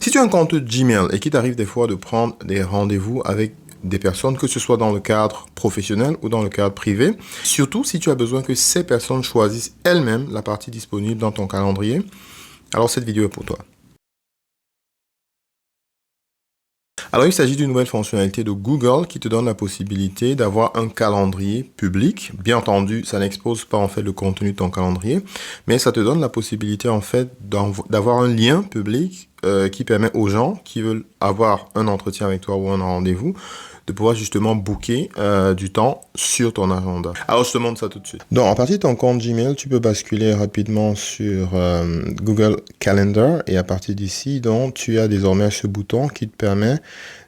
Si tu as un compte Gmail et qu'il t'arrive des fois de prendre des rendez-vous avec des personnes, que ce soit dans le cadre professionnel ou dans le cadre privé, surtout si tu as besoin que ces personnes choisissent elles-mêmes la partie disponible dans ton calendrier, alors cette vidéo est pour toi. Alors, il s'agit d'une nouvelle fonctionnalité de Google qui te donne la possibilité d'avoir un calendrier public. Bien entendu, ça n'expose pas en fait le contenu de ton calendrier, mais ça te donne la possibilité en fait d'avoir un lien public qui permet aux gens qui veulent avoir un entretien avec toi ou un rendez-vous de pouvoir justement booker du temps sur ton agenda. Alors, je te montre ça tout de suite. Donc, à partir de ton compte Gmail, tu peux basculer rapidement sur Google Calendar et à partir d'ici, donc, tu as désormais ce bouton qui te permet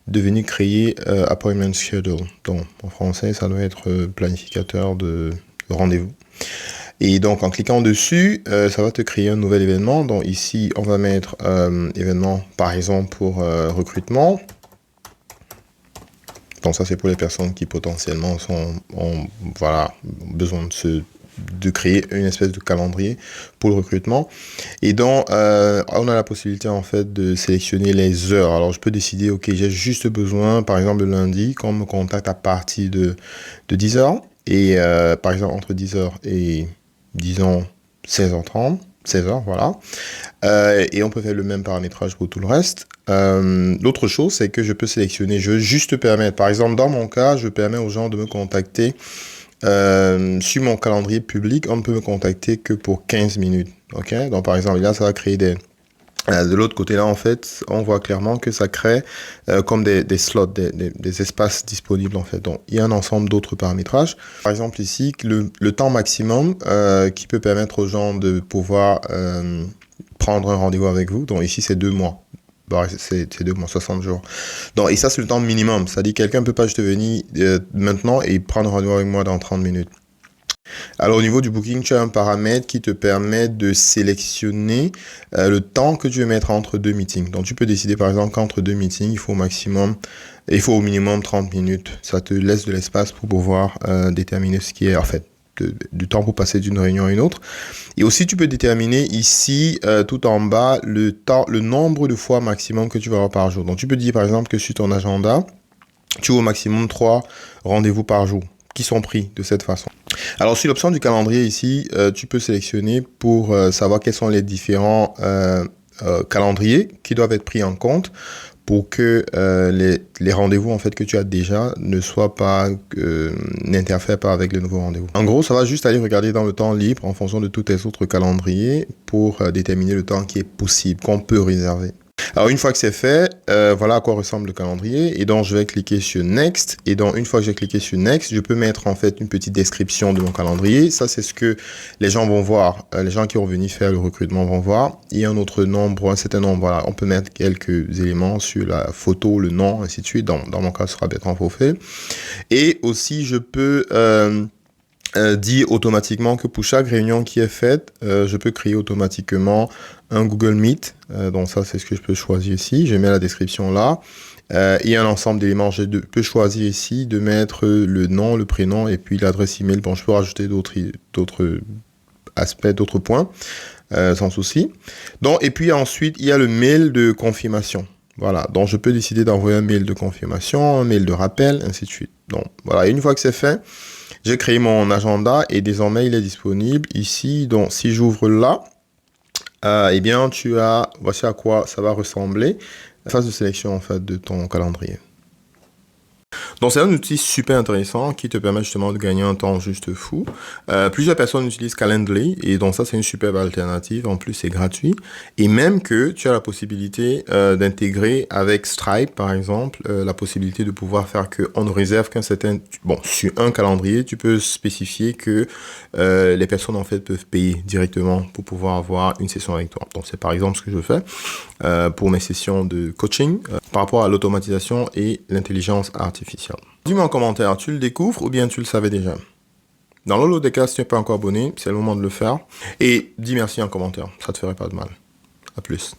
de venir créer Appointment Schedule. Donc, en français, ça doit être planificateur de rendez-vous. Et donc, en cliquant dessus, ça va te créer un nouvel événement. Donc, ici, on va mettre événement, par exemple, pour recrutement. Donc ça, c'est pour les personnes qui potentiellement ont besoin de créer une espèce de calendrier pour le recrutement. Et donc, on a la possibilité en fait de sélectionner les heures. Alors, je peux décider, ok, j'ai juste besoin, par exemple, le lundi, qu'on me contacte à partir de 10h. Et par exemple, entre 10h et, disons, 16h30. 16h, voilà. Et on peut faire le même paramétrage pour tout le reste. L'autre chose, c'est que je peux sélectionner, je veux juste permettre, par exemple, dans mon cas, je permets aux gens de me contacter sur mon calendrier public, on ne peut me contacter que pour 15 minutes. Ok, donc par exemple, là, ça va créer des... de l'autre côté là, en fait, on voit clairement que ça crée comme des slots, des espaces disponibles en fait. Donc, il y a un ensemble d'autres paramétrages. Par exemple ici, le temps maximum qui peut permettre aux gens de pouvoir prendre un rendez-vous avec vous. Donc ici, c'est 2 mois. Bon, c'est 2 mois, 60 jours. Donc, et ça, c'est le temps minimum. C'est-à-dire que quelqu'un ne peut pas juste venir maintenant et prendre un rendez-vous avec moi dans 30 minutes. Alors, au niveau du booking, tu as un paramètre qui te permet de sélectionner le temps que tu veux mettre entre 2 meetings. Donc, tu peux décider, par exemple, qu'entre 2 meetings, il faut au minimum 30 minutes. Ça te laisse de l'espace pour pouvoir déterminer ce qui est, en fait, du temps pour passer d'une réunion à une autre. Et aussi, tu peux déterminer ici, tout en bas, le nombre de fois maximum que tu vas avoir par jour. Donc, tu peux dire, par exemple, que sur ton agenda, tu as au maximum 3 rendez-vous par jour qui sont pris de cette façon. Alors, sur l'option du calendrier ici, tu peux sélectionner pour savoir quels sont les différents calendriers qui doivent être pris en compte pour que les rendez-vous en fait que tu as déjà ne soient pas n'interfèrent pas avec les nouveaux rendez-vous. En gros, ça va juste aller regarder dans le temps libre en fonction de tous tes autres calendriers pour déterminer le temps qui est possible, qu'on peut réserver. Alors, une fois que c'est fait, voilà à quoi ressemble le calendrier. Et donc, je vais cliquer sur Next. Et donc, une fois que j'ai cliqué sur Next, je peux mettre en fait une petite description de mon calendrier. Ça, c'est ce que les gens vont voir. Les gens qui vont venir faire le recrutement vont voir. Il y a un certain nombre. Voilà, on peut mettre quelques éléments sur la photo, le nom, ainsi de suite. Dans mon cas, ce sera Bertrand Fauffet. Et aussi, je peux... dit automatiquement que pour chaque réunion qui est faite, je peux créer automatiquement un Google Meet. Donc ça, c'est ce que je peux choisir ici. Je mets la description là. Il y a un ensemble d'éléments. Je peux choisir ici de mettre le nom, le prénom et puis l'adresse email. Bon, je peux rajouter d'autres aspects, d'autres points, sans souci. Donc, et puis ensuite, il y a le mail de confirmation. Voilà, donc je peux décider d'envoyer un mail de confirmation, un mail de rappel, ainsi de suite. Donc voilà, une fois que c'est fait, j'ai créé mon agenda et désormais il est disponible ici. Donc si j'ouvre là, eh bien voici à quoi ça va ressembler, la phase de sélection en fait de ton calendrier. Donc c'est un outil super intéressant qui te permet justement de gagner un temps juste fou. Plusieurs personnes utilisent Calendly et donc ça c'est une superbe alternative. En plus c'est gratuit et même que tu as la possibilité d'intégrer avec Stripe par exemple la possibilité de pouvoir faire que on ne réserve qu'un certain sur un calendrier tu peux spécifier que les personnes en fait peuvent payer directement pour pouvoir avoir une session avec toi. Donc c'est par exemple ce que je fais pour mes sessions de coaching par rapport à l'automatisation et l'intelligence artificielle. Dis-moi en commentaire, tu le découvres ou bien tu le savais déjà? Dans le lot des cas, si tu n'es pas encore abonné, c'est le moment de le faire. Et dis merci en commentaire, ça te ferait pas de mal. À plus.